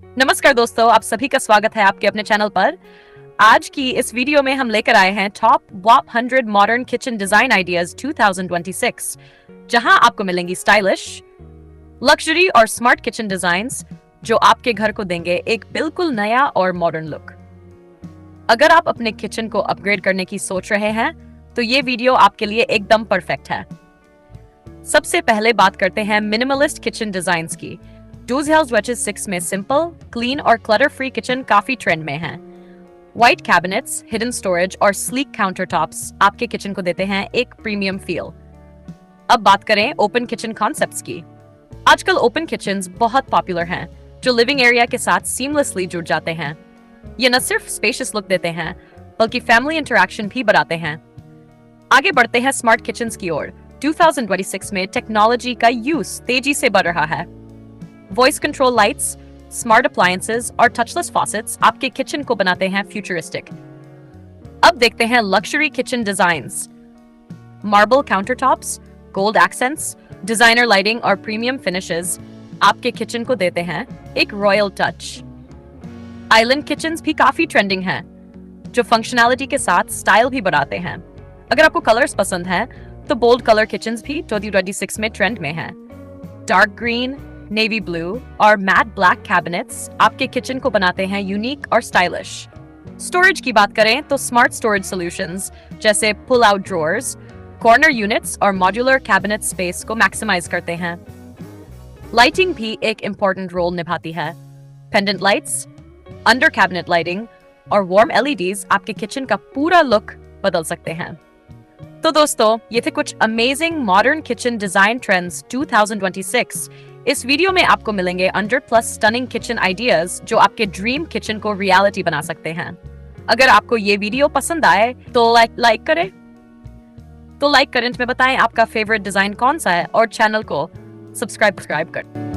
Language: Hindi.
नमस्कार दोस्तों, आप सभी का स्वागत है आपके अपने चैनल पर। आज की इस वीडियो में हम लेकर आए हैं top WAP 100 modern kitchen design ideas 2026, जहां आपको मिलेंगी स्टाइलिश, लग्जरी और स्मार्ट किचन डिजाइन्स जो आपके घर को देंगे एक बिल्कुल नया और मॉडर्न लुक। अगर आप अपने किचन को अपग्रेड करने की सोच रहे हैं तो ये वीडियो आपके लिए एकदम परफेक्ट है। सबसे पहले बात करते हैं मिनिमलिस्ट किचन डिजाइन्स की। 2026 में सिंपल, क्लीन और क्लटर फ्री किचन काफी ट्रेंड में है। व्हाइट कैबिनेट्स, हिडन स्टोरेज और स्लीक काउंटर टॉप्स आपके किचन को देते हैं एक प्रीमियम फील। अब बात करें ओपन किचन कॉन्सेप्ट्स की। आजकल ओपन किचन्स बहुत पॉपुलर हैं, जो लिविंग एरिया के साथ सीमलेसली जुड़ जाते हैं। ये न सिर्फ स्पेशियस लुक देते हैं, बल्कि फैमिली इंटरैक्शन भी बढ़ाते हैं। आगे बढ़ते हैं स्मार्ट किचन्स की ओर। 2026 में टेक्नोलॉजी का यूज तेजी से बढ़ रहा है। Voice control lights, smart appliances और टचलेस फॉसेट्स आपके किचन को बनाते हैं फ्यूचरिस्टिक। अब देखते हैं luxury kitchen designs. Marble countertops, gold accents, designer lighting और प्रीमियम फिनिशेस आपके किचन को देते हैं एक रॉयल टच। आइलैंड किचन्स भी काफी ट्रेंडिंग हैं, जो फंक्शनैलिटी के साथ स्टाइल भी बढ़ाते हैं। अगर आपको कलर्स पसंद है तो बोल्ड कलर किचन्स भी 2026 में ट्रेंड में हैं। डार्क ग्रीन, नेवी ब्लू और मैट ब्लैक कैबिनेट्स आपके किचन को बनाते हैं यूनिक और स्टाइलिश। स्टोरेज की बात करें तो स्मार्ट स्टोरेज सॉल्यूशंस जैसे pull out drawers, corner units और मॉड्यूलर कैबिनेट स्पेस को मैक्सिमाइज करते हैं। लाइटिंग भी एक इंपॉर्टेंट रोल निभाती है। Pendant lights, under cabinet lighting और वार्म एलईडीज आपके किचन का पूरा लुक बदल सकते हैं। तो दोस्तों, ये थे कुछ amazing modern kitchen design trends 2026। इस वीडियो में आपको मिलेंगे 100+ स्टनिंग किचन आइडियाज जो आपके ड्रीम किचन को रियलिटी बना सकते हैं। अगर आपको ये वीडियो पसंद आए तो लाइक करें। कमेंट में बताएं आपका फेवरेट डिजाइन कौन सा है और चैनल को सब्सक्राइब करें।